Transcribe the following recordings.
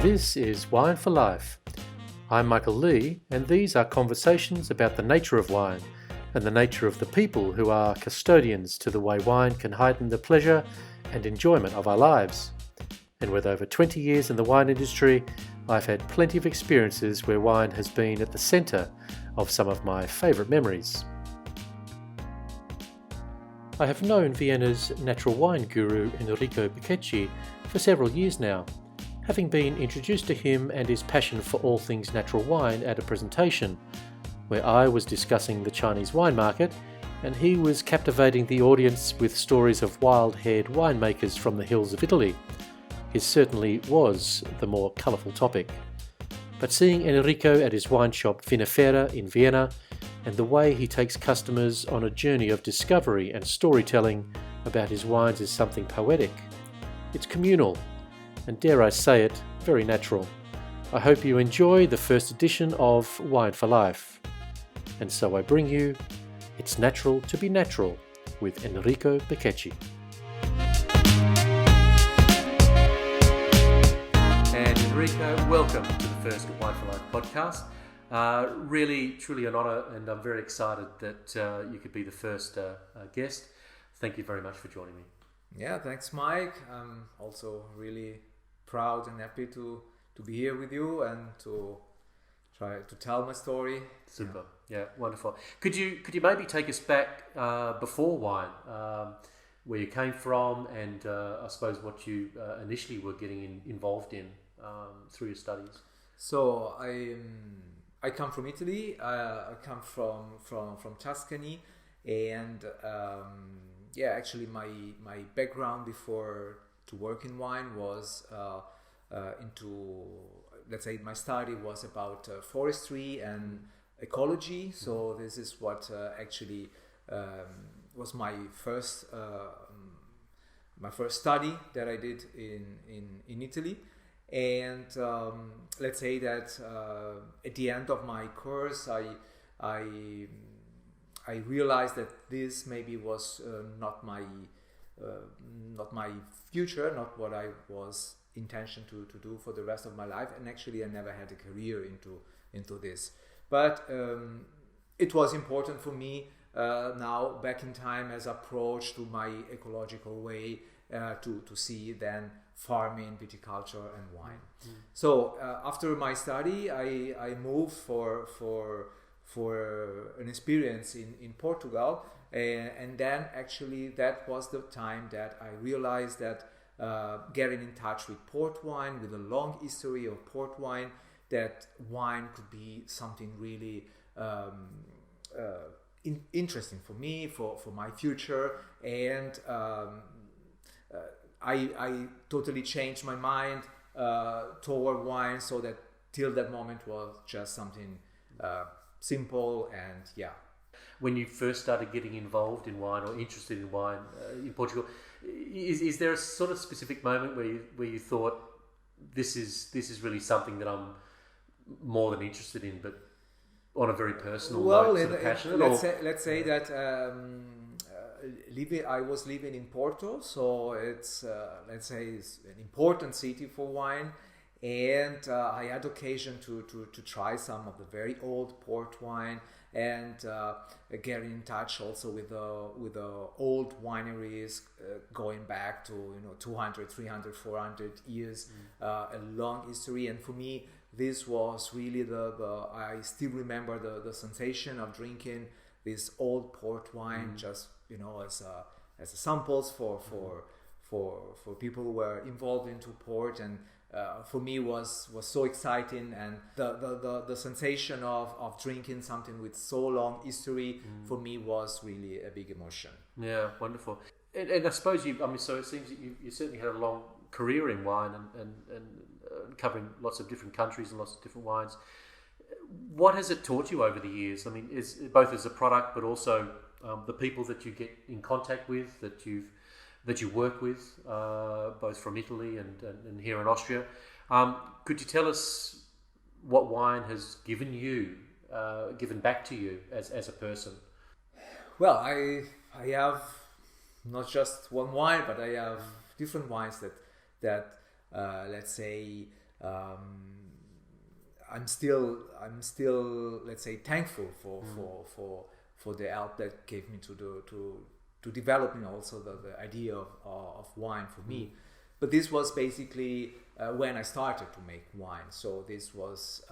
This is Wine for Life. I'm Michael Lee, and these are conversations about the nature of wine and the nature of the people who are custodians to the way wine can heighten the pleasure and enjoyment of our lives. And with over 20 years in the wine industry, I've had plenty of experiences where wine has been at the centre of some of my favourite memories. I have known Vienna's natural wine guru Enrico Bachechi for several years now, having been introduced to him and his passion for all things natural wine at a presentation, where I was discussing the Chinese wine market and he was captivating the audience with stories of wild-haired winemakers from the hills of Italy. His certainly was the more colourful topic. But seeing Enrico at his wine shop Vinifero in Vienna, and the way he takes customers on a journey of discovery and storytelling about his wines is something poetic. It's communal, and dare I say it, very natural. I hope you enjoy the first edition of Wine for Life. And so I bring you It's Natural to be Natural with Enrico Bachechi. And Enrico, welcome to the first Wine for Life podcast. Really, truly an honour, and I'm very excited that you could be the first guest. Thank you very much for joining me. Yeah, thanks, Mike. I'm also really proud and happy to be here with you and to try to tell my story. Super. Yeah, wonderful. Could you maybe take us back before wine, where you came from, and I suppose what you initially were getting involved in through your studies? So I come from Italy. I come from Tuscany, and actually my background before to work in wine was into, let's say, my study was about forestry and ecology. So this is what actually was my first study that I did in Italy. And let's say that at the end of my course, I realized that this maybe was not my future, not what I was intention to do for the rest of my life. And actually, I never had a career into this. But it was important for me now, back in time, as approach to my ecological way to see then farming, viticulture, and wine. So after my study, I moved for an experience in Portugal, and then actually that was the time that I realized that getting in touch with port wine, with a long history of port wine, that wine could be something really interesting for me, for my future, and I totally changed my mind toward wine, so that till that moment was just something simple. And yeah. When you first started getting involved in wine or interested in wine in Portugal, is there a sort of specific moment where you thought this is really something that I'm more than interested in, but on a very personal note, sort of passionate? Let's say that I was living in Porto, so it's let's say it's an important city for wine, and I had occasion to try some of the very old port wine, and get in touch also with the old wineries going back to 200, 300, 400 years, a long history. And for me, this was really I still remember the sensation of drinking this old port wine, just as a samples for people who were involved into port, and for me was so exciting, and the sensation of drinking something with so long history for me was really a big emotion. Yeah, wonderful. And I suppose so it seems that you certainly had a long career in wine and covering lots of different countries and lots of different wines. What has it taught you over the years? I mean, is both as a product, but also the people that you get in contact with, that you work with, both from Italy and here in Austria. Could you tell us what wine has given back to you as a person? Well, I have not just one wine, but I have different wines that let's say I'm still let's say thankful for the help that gave me to developing also the idea of wine for me. But this was basically when I started to make wine. So this was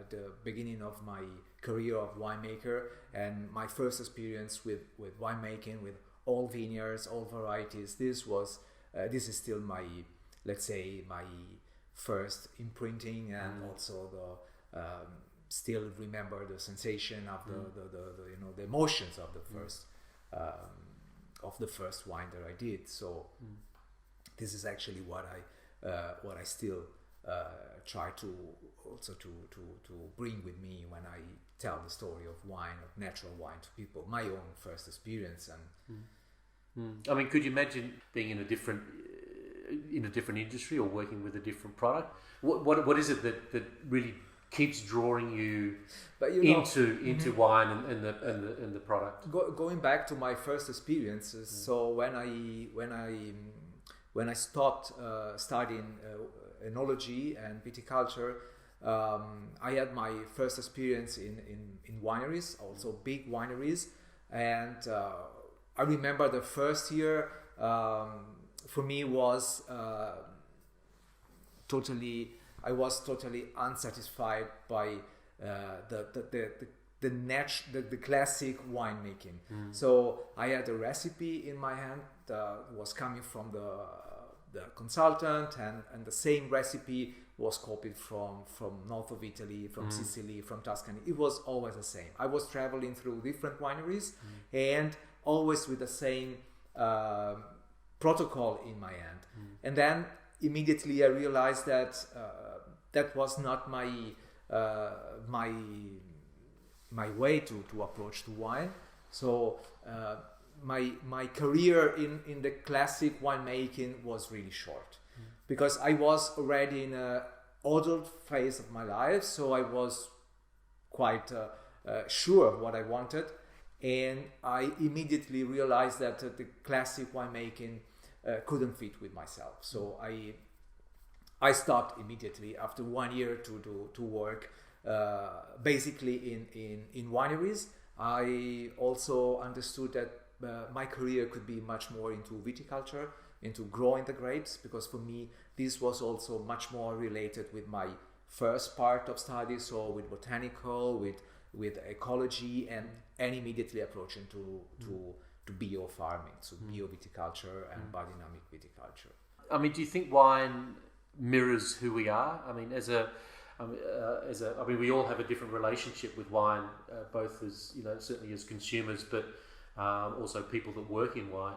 the beginning of my career of winemaker, and my first experience with winemaking, with all vineyards, all varieties. This is still my, let's say, my first imprinting, and also the still remember the sensation of the emotions of the first wine that I did. So this is actually what I still try to also to bring with me when I tell the story of wine, of natural wine to people, my own first experience. And I mean, could you imagine being in a different industry or working with a different product? What is it that really keeps drawing you into wine and the product? Going back to my first experiences, so when I stopped studying enology and viticulture, I had my first experience in wineries, also big wineries, and I remember the first year for me was totally unsatisfied by the classic winemaking. So I had a recipe in my hand that was coming from the consultant, and the same recipe was copied from north of Italy, from Sicily, from Tuscany. It was always the same. I was traveling through different wineries and always with the same protocol in my hand. And then immediately I realized that that was not my way to approach the wine. So my career in the classic winemaking was really short, because I was already in an adult phase of my life, so I was quite sure of what I wanted, and I immediately realized that the classic winemaking couldn't fit with myself. So I stopped immediately after 1 year to work basically in wineries. I also understood that my career could be much more into viticulture, into growing the grapes, because for me this was also much more related with my first part of study, so with botanical, with ecology, and immediately approaching to bio farming, so bio viticulture and biodynamic viticulture. I mean, do you think wine mirrors who we are? I mean, we all have a different relationship with wine, both as certainly as consumers, but also people that work in wine.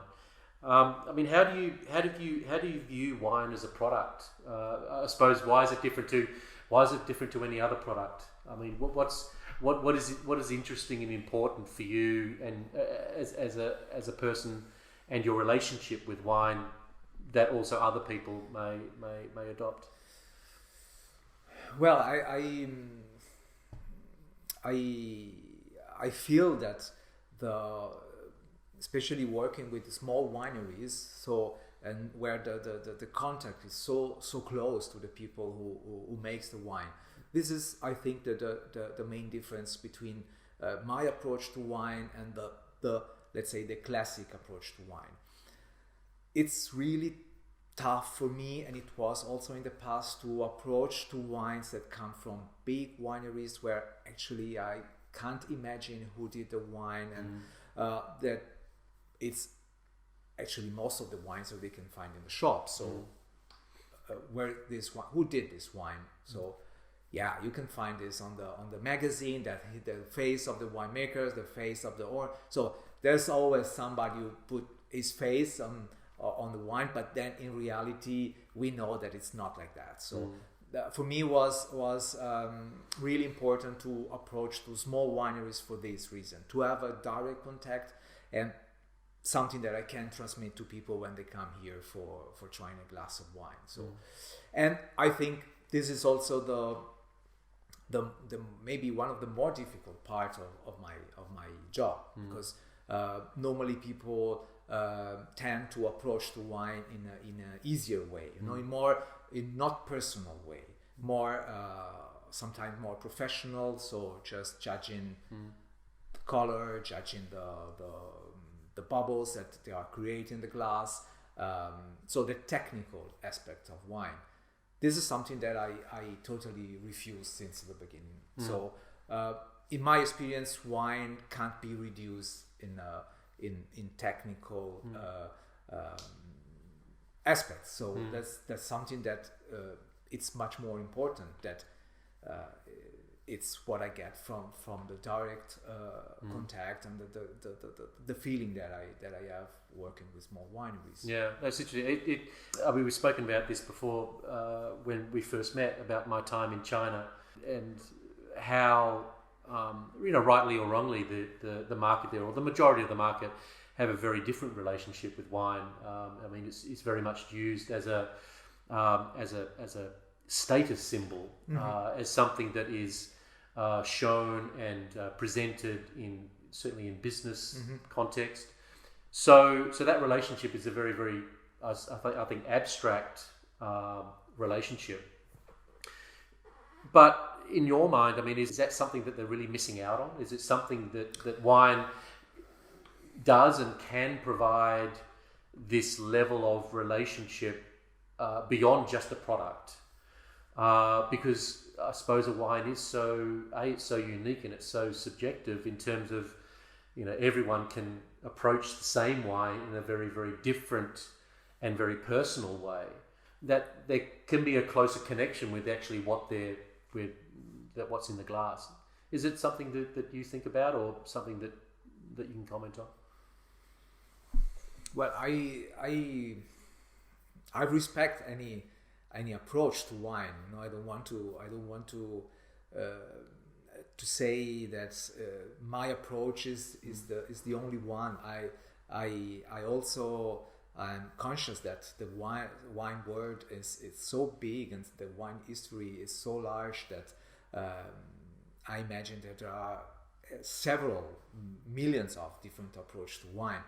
I mean, how do you view wine as a product? I suppose why is it different to any other product? I mean, what is interesting and important for you, and as a person, and your relationship with wine that also other people may adopt? Well, I feel that especially working with small wineries, so, and where the contact is so close to the people who makes the wine. This is, I think, the main difference between my approach to wine and the let's say the classic approach to wine. It's really tough for me, and it was also in the past, to approach to wines that come from big wineries where actually I can't imagine who did the wine, and that it's actually most of the wines that we can find in the shop. So where this one, who did this wine? So yeah, you can find this on the magazine, that the face of the winemakers, the face of the owner. So there's always somebody who put his face on the wine, but then in reality we know that it's not like that. So for me was really important to approach to small wineries for this reason, to have a direct contact and something that I can transmit to people when they come here for trying a glass of wine. So and I think this is also the maybe one of the more difficult parts of my job, because normally people tend to approach the wine in an easier way, in not personal way. more sometimes more professional, so just judging the color, judging the bubbles that they are creating in the glass, so the technical aspect of wine. This is something that I totally refuse since the beginning. So in my experience, wine can't be reduced in technical aspects. So that's something that it's much more important that it's what I get from the direct contact and the feeling that I have working with small wineries. Yeah, that's interesting. I mean, we've spoken about this before when we first met, about my time in China and how, rightly or wrongly, the market there, or the majority of the market, have a very different relationship with wine. I mean, it's very much used as a status symbol, as something that is shown and presented certainly in business context. So that relationship is a very, very, I think, abstract relationship. But in your mind, I mean, is that something that they're really missing out on? Is it something that wine does and can provide this level of relationship beyond just a product? Because I suppose a wine is it's so unique and it's so subjective in terms of, everyone can approach the same wine in a very, very different and very personal way, that there can be a closer connection with actually what's in the glass. Is it something that you think about, or something that you can comment on? Well, I respect any approach to wine. I don't want to say that my approach is the only one. I also I'm conscious that the wine world is so big and the wine history is so large that I imagine that there are several millions of different approaches to wine.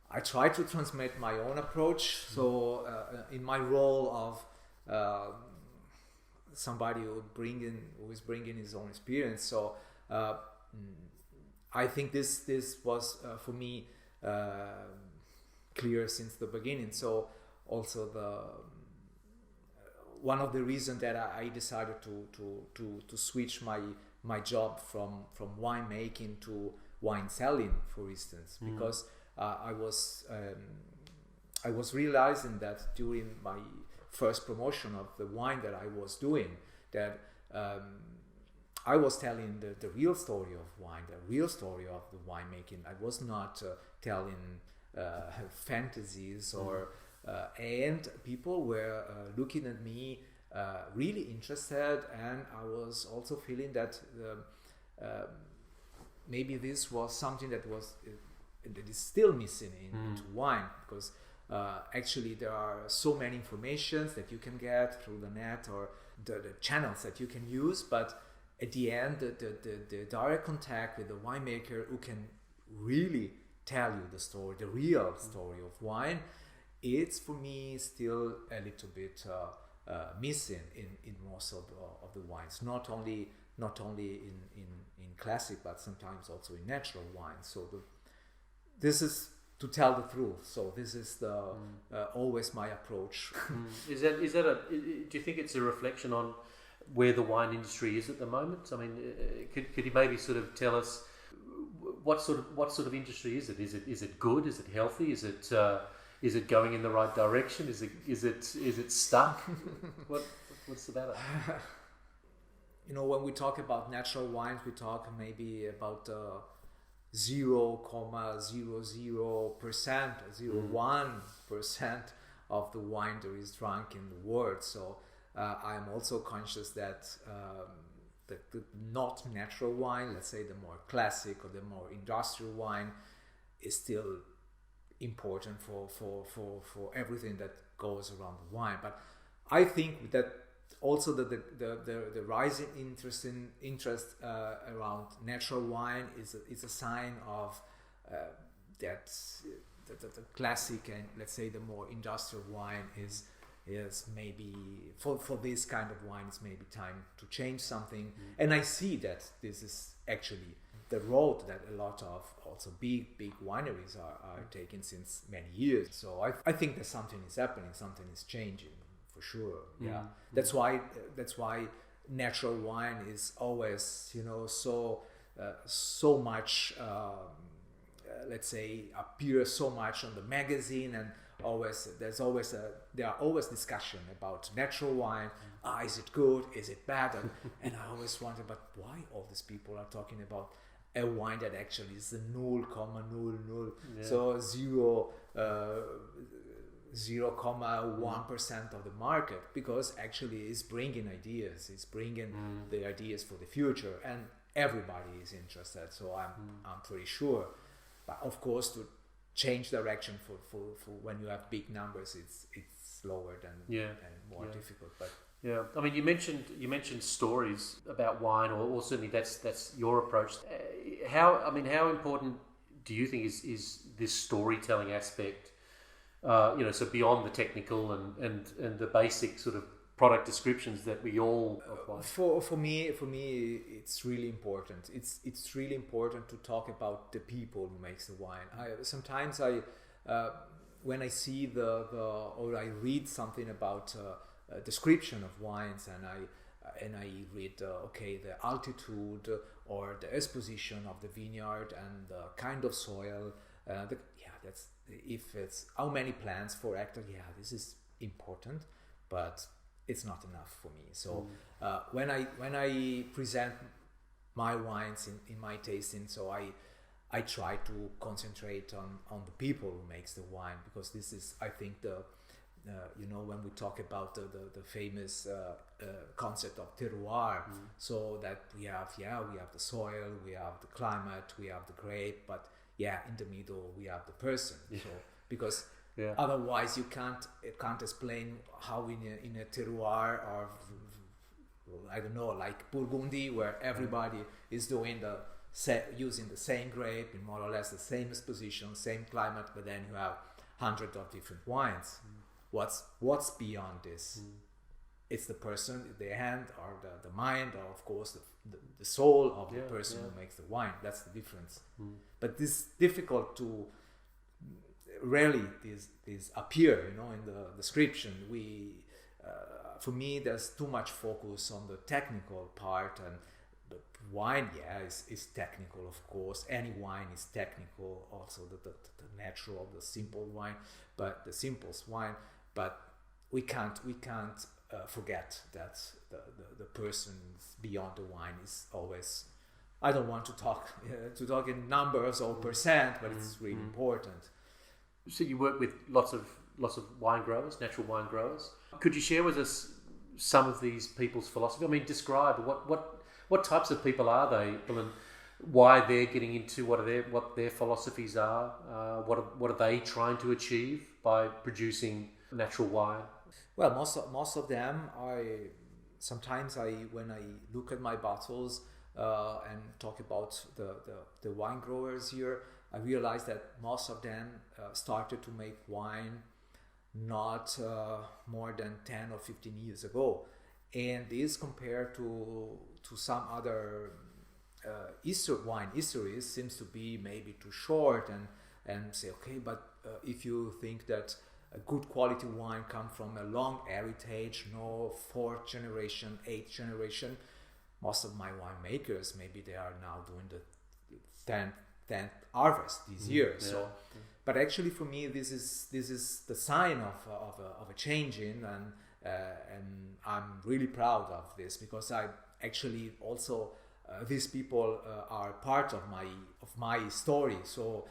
I try to transmit my own approach. So in my role of somebody who is bringing his own experience. So I think this was for me clear since the beginning. So also one of the reasons that I decided to switch my job from winemaking to wine selling, for instance, because I was realizing that during my first promotion of the wine that I was doing, that I was telling the real story of wine, the real story of the winemaking. I was not telling fantasies or and people were looking at me really interested, and I was also feeling that maybe this was something that is still missing into wine, because actually there are so many informations that you can get through the net or the channels that you can use, but at the end the direct contact with the winemaker who can really tell you the story, the real story of wine, it's for me still a little bit missing in most of the wines, not only in classic, but sometimes also in natural wine. So this is to tell the truth. So this is always my approach. Is that do you think it's a reflection on where the wine industry is at the moment? I mean, could you maybe sort of tell us what sort of industry is it? Is it good? Is it healthy? Is it going in the right direction? Is it stuck? What's the matter? When we talk about natural wines, we talk maybe about 0.00%, 0.1% of the wine that is drunk in the world. So I am also conscious that the not natural wine, let's say the more classic or the more industrial wine, is still important for everything that goes around the wine. But I think that also the rising interest around natural wine is a sign of that the classic and let's say the more industrial wine is yes, maybe for this kind of wine, it's maybe time to change something. And I see that this is actually the road that a lot of also big wineries are taking since many years. So I think that something is happening, something is changing for sure. Yeah, that's why natural wine is always, you know, so much. Let's say appears so much on the magazine, and there are always discussion about natural wine. Is it good? Is it bad? And I always wonder, but why all these people are talking about a wine that actually is the 0,00, so 0,1% of the market, because actually it's bringing ideas, it's bringing the ideas for the future, and everybody is interested. So I'm pretty sure. But of course, to change direction for when you have big numbers, it's slower and more difficult. But yeah, I mean, you mentioned stories about wine, or certainly that's your approach. How important do you think is this storytelling aspect? So beyond the technical and the basic sort of product descriptions that we all apply. For me, it's really important. It's really important to talk about the people who makes the wine. Sometimes when I see or I read something about a description of wines, and I read the altitude or the exposition of the vineyard and the kind of soil. That's if it's how many plants for hectare. Yeah, this is important, but it's not enough for me. So when I present my wines in my tasting, so I try to concentrate on the people who makes the wine, because this is, I think, the when we talk about the famous concept of terroir, so that we have the soil, we have the climate, we have the grape, but in the middle we have the person. So because otherwise you can't explain how in a terroir, or I don't know, like Burgundy, where everybody is doing using the same grape in more or less the same exposition, same climate, but then you have hundreds of different wines. What's beyond this? It's the person, the hand, or the mind, or of course the soul of the person who makes the wine. That's the difference. But this is difficult to rarely this appear, in the description. For me, there's too much focus on the technical part, and the wine, is technical, of course. Any wine is technical. Also, the natural, the simple wine, but the simplest wine. But we can't forget that the person beyond the wine is always. I don't want to talk in numbers or percent, but it's really important. So you work with lots of wine growers, natural wine growers. Could you share with us some of these people's philosophy? I mean, describe what types of people are they, and why they're getting into what their philosophies are. What are they trying to achieve by producing natural wine? Well, most of them, sometimes when I look at my bottles and talk about the wine growers here, I realize that most of them started to make wine not more than 10 or 15 years ago, and this compared to some other wine histories seems to be maybe too short, and say, okay, but if you think that a good quality wine comes from a long heritage, 4th generation, 8th generation, most of my winemakers, maybe they are now doing the 10th harvest this year. So, but actually for me, this is the sign of a changing, and I'm really proud of this, because I actually also these people are part of my story. So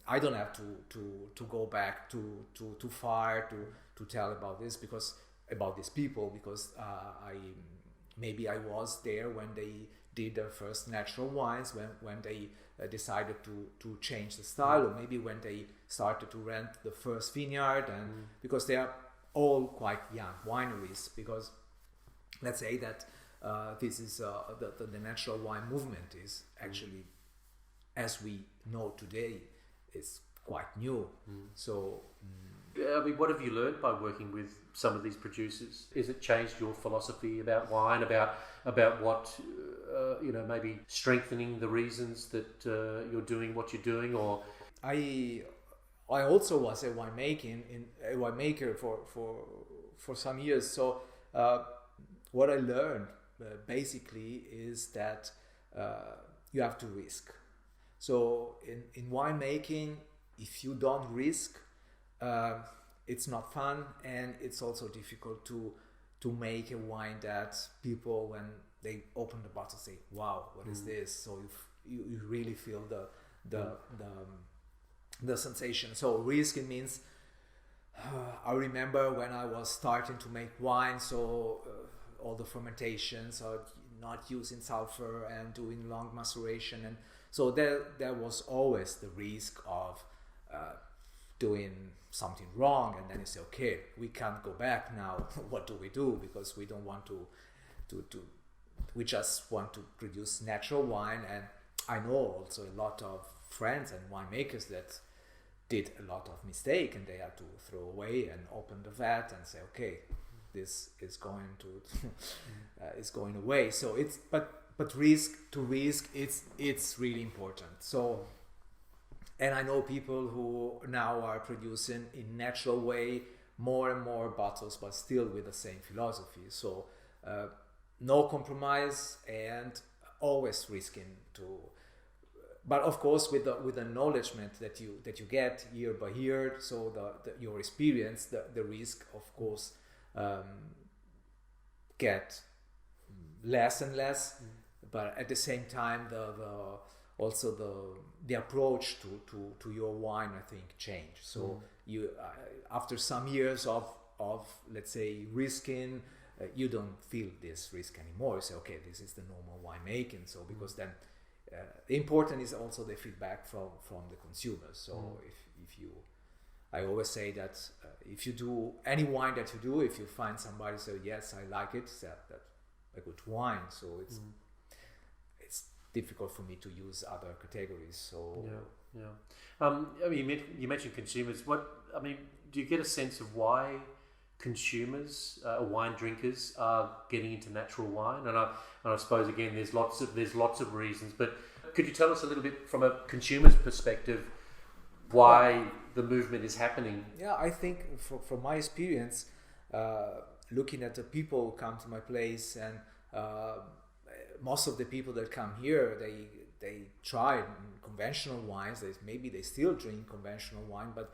I don't have to go back too far to tell about this, because about these people, because I was there when they did their first natural wines, when they decided to change the style, or maybe when they started to rent the first vineyard, and because they are all quite young wineries, because let's say that this is the natural wine movement is actually, as we know today, is quite new. So I mean, what have you learned by working with some of these producers? Has it changed your philosophy about wine, about what maybe strengthening the reasons that you're doing what you're doing, or I also was a winemaker for some years. So what I learned basically is that you have to risk. So in winemaking, if you don't risk, it's not fun, and it's also difficult to make a wine that people, when they open the bottle, say, "Wow, what is this?" So you really feel the sensation. So risking means, I remember when I was starting to make wine, so all the fermentations are not using sulfur and doing long maceration, and so there was always the risk of doing something wrong, and then you say, okay, we can't go back now. What do we do? Because we don't want to we just want to produce natural wine. And I know also a lot of friends and winemakers that did a lot of mistake, and they had to throw away and open the vat and say, okay, this is going to is going away. So it's but risk, it's really important. So, and I know people who now are producing in natural way more and more bottles, but still with the same philosophy. So no compromise, and always risking to, but of course with the acknowledgement that you get year by year. So your experience, the risk of course get less and less, but at the same time the approach to your wine, I think, change. So you after some years of let's say risking, you don't feel this risk anymore. You say, okay, this is the normal winemaking. So because then the important is also the feedback from the consumers. So if you, I always say that if you do any wine that you do, if you find somebody say, yes, I like it, that's a good wine. So it's difficult for me to use other categories. So I mean, you mentioned consumers. Do you get a sense of why consumers, wine drinkers, are getting into natural wine? And I suppose again, there's lots of reasons. But could you tell us a little bit from a consumer's perspective why the movement is happening? Yeah, I think from my experience, looking at the people who come to my place, and most of the people that come here, they try conventional wines. Maybe they still drink conventional wine, but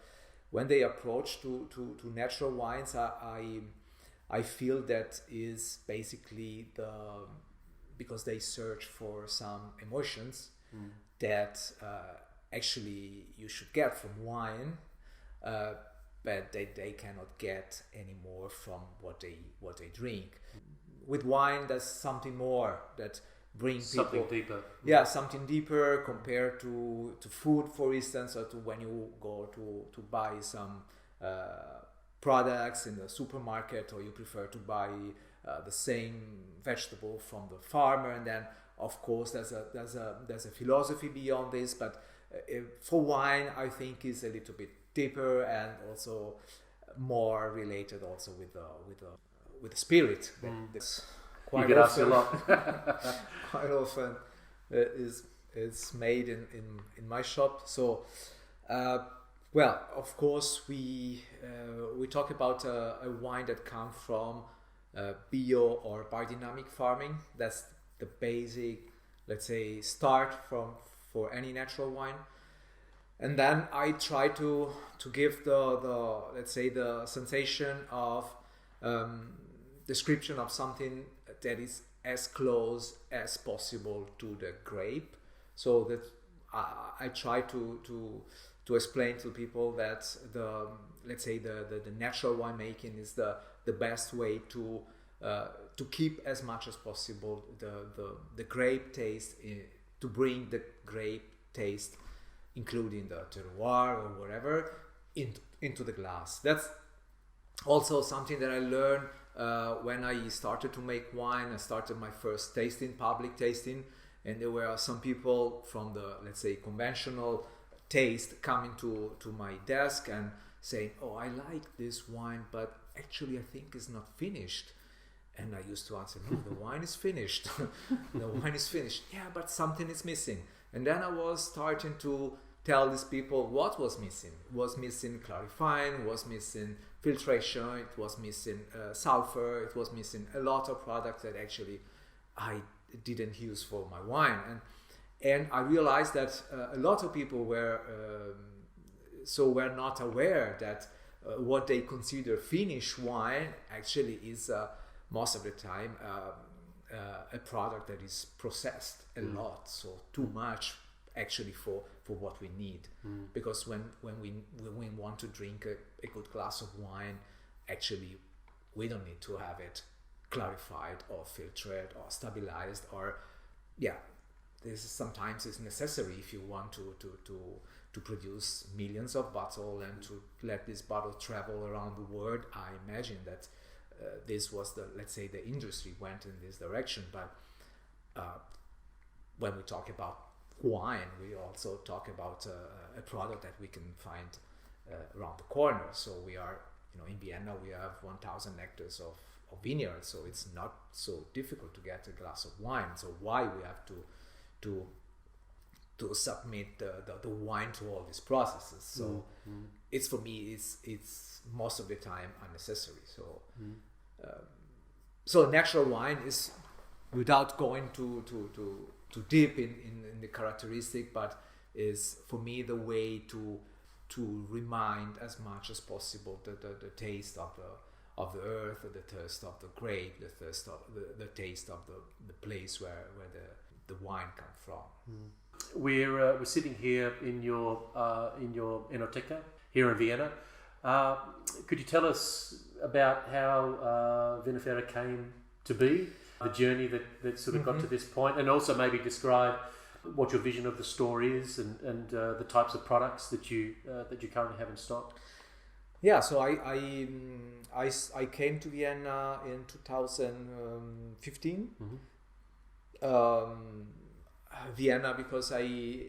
when they approach to natural wines, I feel that is basically because they search for some emotions that actually you should get from wine, but they cannot get anymore from what they drink. With wine, there's something more that brings people something deeper. Yeah, something deeper compared to food, for instance, or to when you go to buy some products in the supermarket, or you prefer to buy the same vegetable from the farmer. And then of course there's a philosophy beyond this, but for wine, I think is a little bit deeper, and also more related also with the spirit. That's quite you get asked a often, lot. quite often is made in my shop. So well, of course we talk about a wine that comes from bio or biodynamic farming. That's the basic, let's say, start for any natural wine. And then I try to give the let's say the sensation of description of something that is as close as possible to the grape, so that I try to explain to people that let's say the natural winemaking is the best way to keep as much as possible the grape taste, to bring the grape taste, including the terroir or whatever, into the glass. That's also something that I learned when I started to make wine. I started my first tasting, public tasting, and there were some people from the, let's say, conventional taste coming to my desk and saying, "Oh, I like this wine, but actually I think it's not finished." And I used to answer, "No, the wine is finished. The wine is finished. Yeah, but something is missing." And then I was starting to tell these people what was missing. It was missing clarifying, was missing filtration, it was missing sulfur, it was missing a lot of products that actually I didn't use for my wine. And I realized that a lot of people were not aware that what they consider finished wine actually is most of the time a product that is processed a lot, so too much actually for what we need. Because when we want to drink a good glass of wine, actually we don't need to have it clarified or filtered or stabilized, or this is sometimes is necessary if you want to produce millions of bottles and to let this bottle travel around the world. I imagine that this was the industry went in this direction. But when we talk about wine, we also talk about a product that we can find around the corner. So we are, in Vienna we have 1,000 hectares of vineyards, so it's not so difficult to get a glass of wine. So why we have to submit the wine to all these processes? So it's, for me, it's most of the time unnecessary. So so natural wine is, without going too deep in the characteristic, but is for me the way to remind as much as possible the taste of the earth, the taste of the grape, the taste of the place where the wine comes from. We're sitting here in your Enoteca here in Vienna. Could you tell us about how Vinifero came to be, the journey that sort of got to this point, and also maybe describe what your vision of the store is and the types of products that you currently have in stock? Yeah, so I came to Vienna in 2015. Vienna because I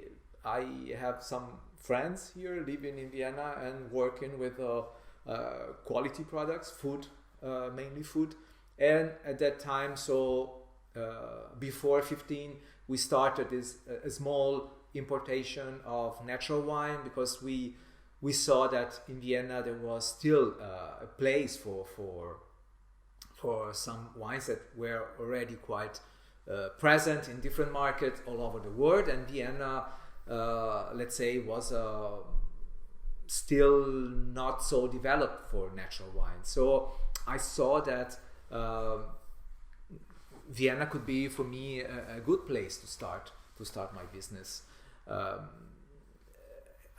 have some friends here living in Vienna and working with quality products, food, mainly food. And at that time, so before 15, we started a small importation of natural wine, because we saw that in Vienna there was still a place for some wines that were already quite present in different markets all over the world, and Vienna, let's say, was still not so developed for natural wine. So I saw that Vienna could be for me a good place to start my business.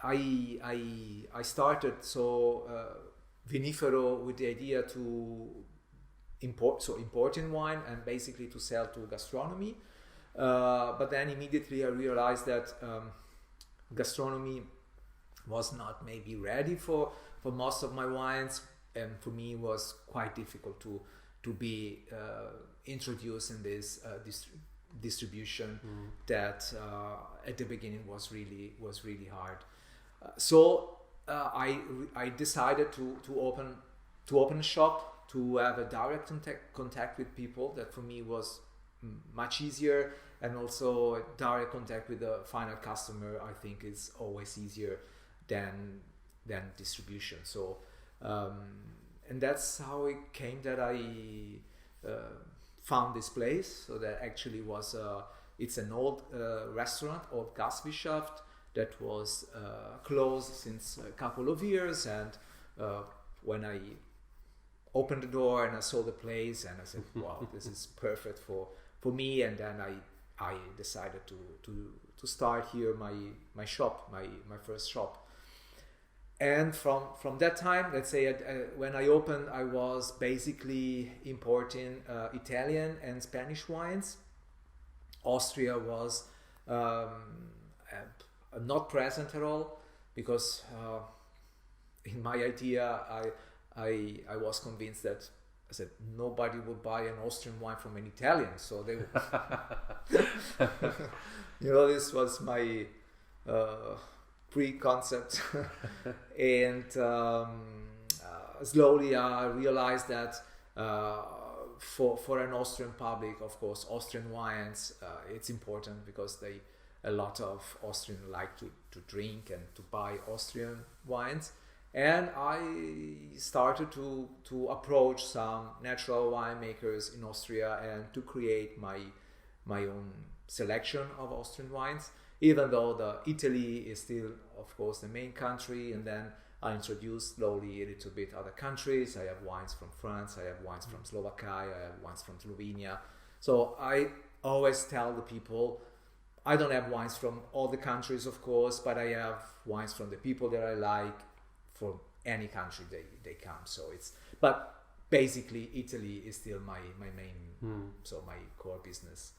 I started Vinifero with the idea to importing wine and basically to sell to gastronomy. But then immediately I realized that gastronomy was not maybe ready for most of my wines, and for me it was quite difficult to be introduced in this distribution that at the beginning was really hard. So I decided to open a shop, to have a direct contact with people. That for me was much easier, and also a direct contact with the final customer, I think, is always easier than distribution. So and that's how it came that I found this place. So that actually was it's an old restaurant, old Gastwirtschaft, that was closed since a couple of years. And when I opened the door and I saw the place, and I said, wow, this is perfect for me. And then I decided to start here my shop, my first shop. And from that time, let's say when I opened, I was basically importing Italian and Spanish wines. Austria was not present at all, because in my idea I was convinced that, I said, nobody would buy an Austrian wine from an Italian, so they would this was my pre-concept. And slowly I realized that for an Austrian public, of course, Austrian wines, it's important because a lot of Austrians like to drink and to buy Austrian wines. And I started to approach some natural winemakers in Austria and to create my own selection of Austrian wines, even though Italy is still, of course, the main country. And then I introduced slowly a little bit other countries. I have wines from France, I have wines from Slovakia, I have wines from Slovenia. So I always tell the people, I don't have wines from all the countries, of course, but I have wines from the people that I like from any country they come. So but basically Italy is still my main, so my core business.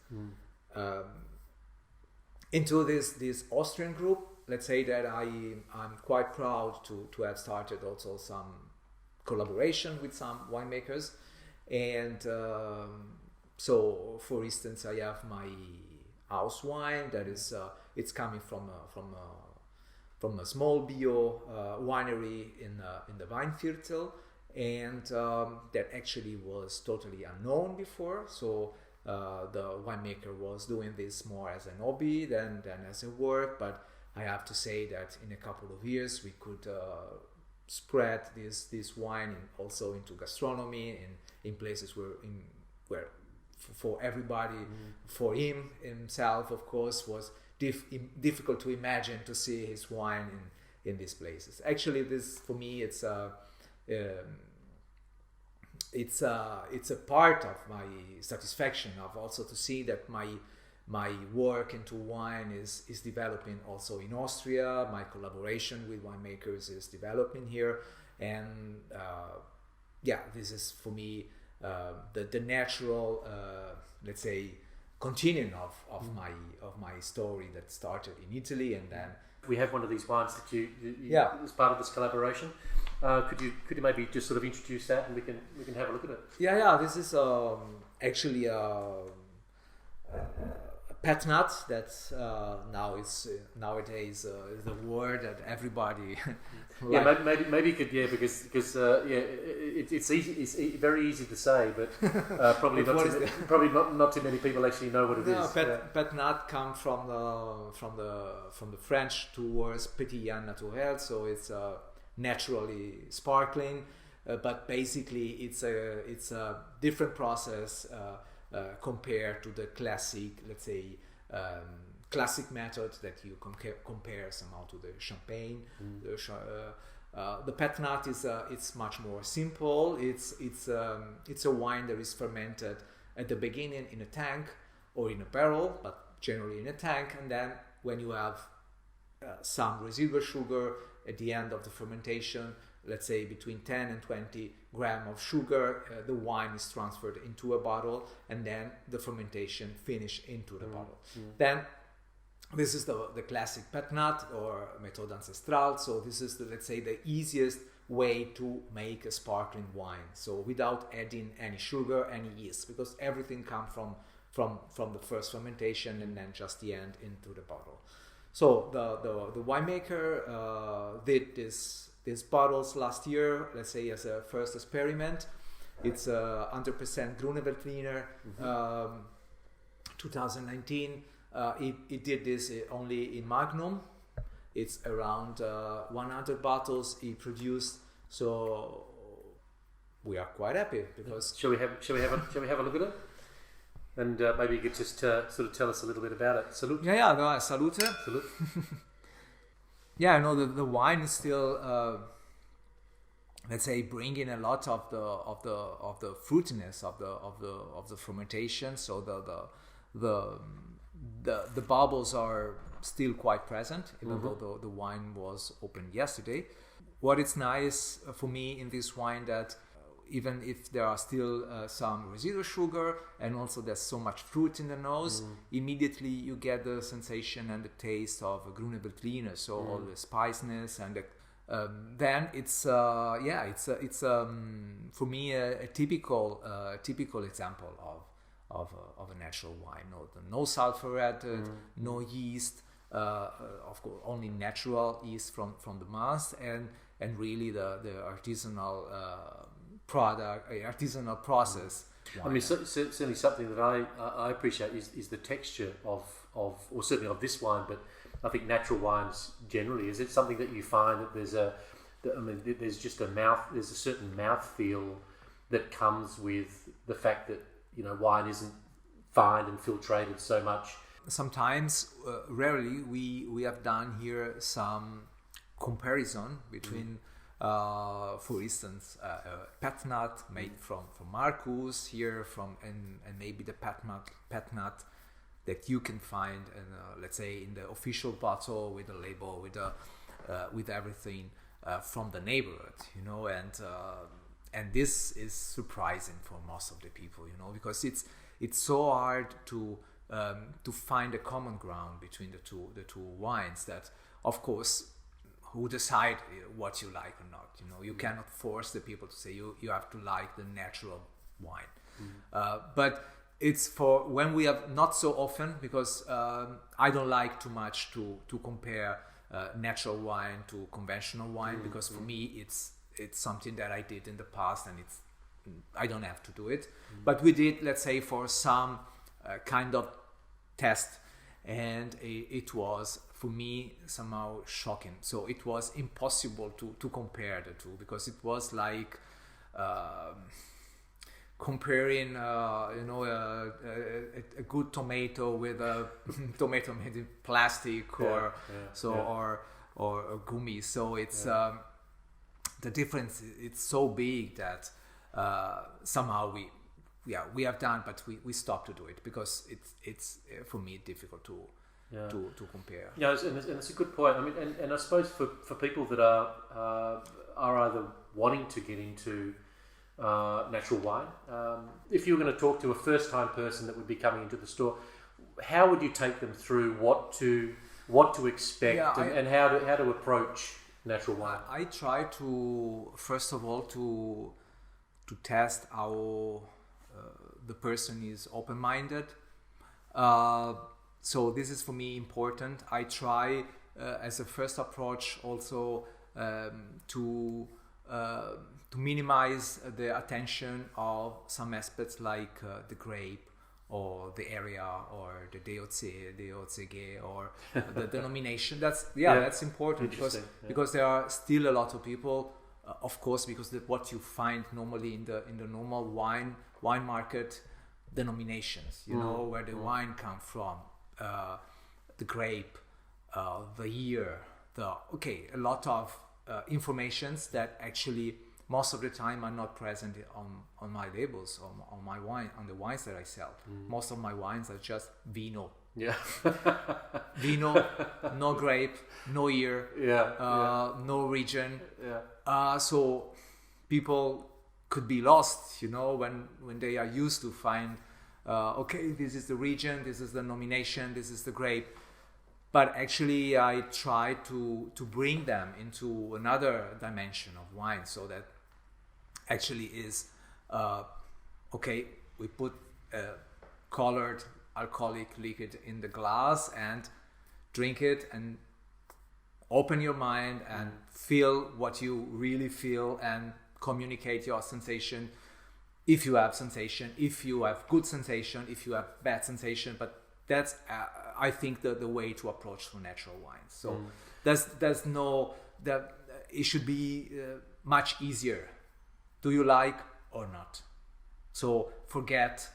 Into this Austrian group, let's say that I'm quite proud to have started also some collaboration with some winemakers. And so for instance, I have my house wine that is it's coming from a small bio winery in the Weinviertel, and that actually was totally unknown before. So the winemaker was doing this more as an hobby than as a work, but I have to say that in a couple of years we could spread this wine also into gastronomy in places where for everybody, for himself, of course, was difficult to imagine to see his wine in these places. Actually, this for me it's a part of my satisfaction of also to see that my work into wine is developing also in Austria. My collaboration with winemakers is developing here, and this is for me the natural, let's say, continuing of my story that started in Italy. And then we have one of these wines that you as part of this collaboration. Could you maybe just sort of introduce that, and we can have a look at it? This is actually a Pet Nat that nowadays is the word that everybody maybe you could because it's easy, it's very easy to say, but probably not too many people actually know what it is. Pet Nat comes from the French towards Petit Naturel, so it's naturally sparkling, but basically it's a different process compared to the classic, let's say, classic method that you compare somehow to the champagne. The Pet Nat is it's much more simple. It's a wine that is fermented at the beginning in a tank or in a barrel, but generally in a tank, and then when you have some residual sugar at the end of the fermentation, let's say between 10 and 20 grams of sugar, the wine is transferred into a bottle, and then the fermentation finish into the bottle. Then this is the classic Pet Nat or méthode ancestrale. So this is let's say the easiest way to make a sparkling wine, so without adding any sugar, any yeast, because everything comes from the first fermentation and then just the end into the bottle. So the winemaker did these bottles last year, let's say, as a first experiment. It's 100% Grüne 2019. He did this only in Magnum. It's around 100 bottles he produced. So we are quite happy because. Shall we have a look at it? And maybe you could just sort of tell us a little bit about it. Salute. Salute. Salute. I know the wine is still, let's say, bringing a lot of the fruitiness of the fermentation. So the bubbles are still quite present, even though the wine was opened yesterday. What is nice for me in this wine that even if there are still some residual sugar and also there's so much fruit in the nose, immediately you get the sensation and the taste of a Grüne Veltliner, so all the spiciness and then it's for me a typical example of a natural wine. No sulfur added, no yeast, of course, only natural yeast from the mast, and really the artisanal artisanal process. I mean, certainly something that I appreciate is the texture of, or certainly of this wine, but I think natural wines generally. Is it something that you find that there's a certain mouthfeel that comes with the fact that, you know, wine isn't fined and filtrated so much? Sometimes, rarely, we have done here some comparison between, for instance, Pet Nat made from Marcus here, and maybe the Pet Nat that you can find, let's say, in the official bottle with the label, with everything from the neighborhood, you know, and this is surprising for most of the people, you know, because it's so hard to find a common ground between the two wines. That, of course, who decide what you like or not, you know, you cannot force the people to say you have to like the natural wine. But it's for when we have, not so often, because I don't like too much to compare natural wine to conventional wine, because for me it's something that I did in the past, and I don't have to do it. But we did, let's say, for some kind of test, and it was, for me, somehow shocking. So it was impossible to compare the two, because it was like comparing, you know, a good tomato with a tomato made in plastic, or gummy. So it's the difference. It's so big that somehow we have done, but we stopped to do it, because it's for me difficult to compare. Yeah, and it's a good point. I mean, and I suppose for people that are either wanting to get into natural wine, if you were going to talk to a first-time person that would be coming into the store, how would you take them through what to expect, and how to approach natural wine? I try to, first of all, to test how the person is open-minded. So this is for me important. I try as a first approach also to minimize the attention of some aspects like the grape, or the area, or the DOCG, or the denomination. That's important, because there are still a lot of people, of course, because what you find normally in the normal wine market, denominations, you know, where the wine comes from, the grape, the year, a lot of informations that actually most of the time are not present on my labels, on my wine, on the wines that I sell. Most of my wines are just vino. Yeah. Vino, no grape, no year, no region. Yeah. So people could be lost, you know, when they are used to find, this is the region, this is the nomination, this is the grape. But actually I try to bring them into another dimension of wine, so that actually is, we put colored alcoholic liquid in the glass and drink it, and open your mind and feel what you really feel, and communicate your sensation, if you have sensation, if you have good sensation, if you have bad sensation. But that's I think the way to approach for natural wines. So there's no, that it should be much easier. Do you like or not? So forget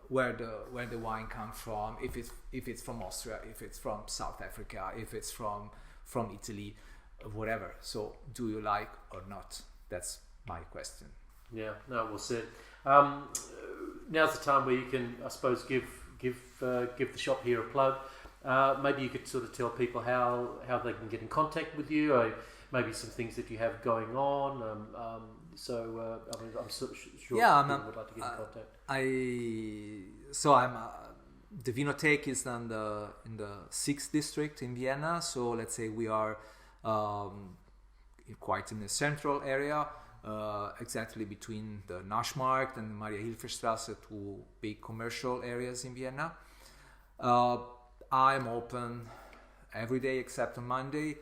where the wine comes from, if it's from Austria, if it's from South Africa, if it's from Italy, whatever. So do you like or not? That's my question. Yeah, no, well said. Now's the time where you can, I suppose, give the shop here a plug. Maybe you could sort of tell people how they can get in contact with you, or maybe some things that you have going on. I'm sure people would like to get in contact. The Vinothek is in the 6th district in Vienna. So let's say we are quite in the central area, exactly between the Naschmarkt and Maria Hilferstrasse, two big commercial areas in Vienna. I'm open every day except on Monday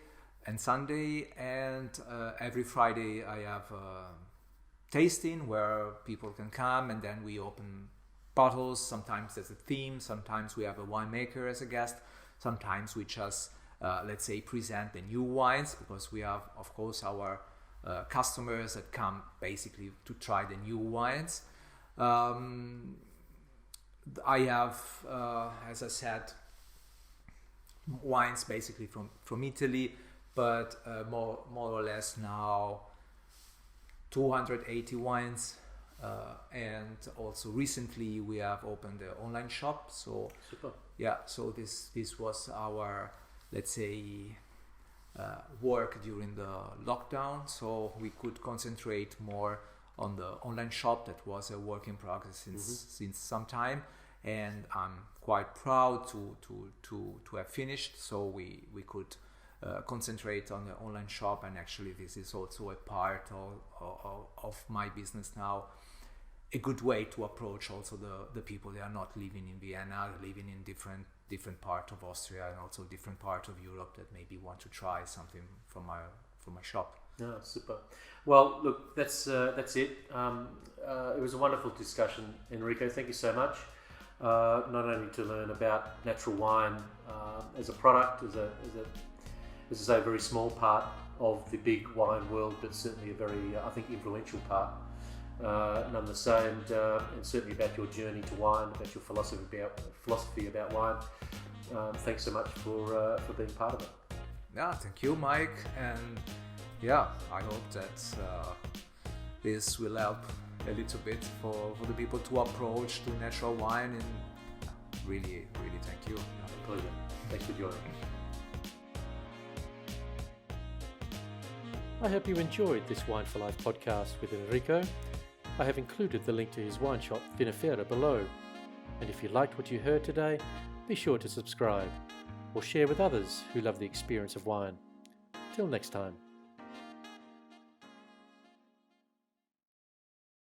and Sunday, and every Friday I have a tasting where people can come, and then we open bottles. Sometimes there's a theme, sometimes we have a winemaker as a guest, sometimes we just let's say present the new wines, because we have of course our customers that come basically to try the new wines. I have, as I said, wines basically from Italy, but more or less now 280 wines, and also recently we have opened the online shop. So Super. yeah, so this was our, let's say, work during the lockdown, so we could concentrate more on the online shop that was a work in progress since some time, and I'm quite proud to have finished, so we could concentrate on the online shop. And actually this is also a part of my business now, a good way to approach also the people that are not living in Vienna, living in different part of Austria and also different part of Europe, that maybe want to try something from my shop. No, super. Well, look, that's it. It was a wonderful discussion, Enrico. Thank you so much. Not only to learn about natural wine as a product, as a very small part of the big wine world, but certainly a very, I think, influential part. Nonetheless, and certainly about your journey to wine, about your philosophy about wine. Thanks so much for being part of it. Yeah, thank you, Mike, and yeah, I hope that this will help a little bit for the people to approach to natural wine, and really thank you. Pleasure. Thanks for joining. I hope you enjoyed this Wine for Life podcast with Enrico. I have included the link to his wine shop Vinifero below. And if you liked what you heard today, be sure to subscribe or share with others who love the experience of wine. Till next time.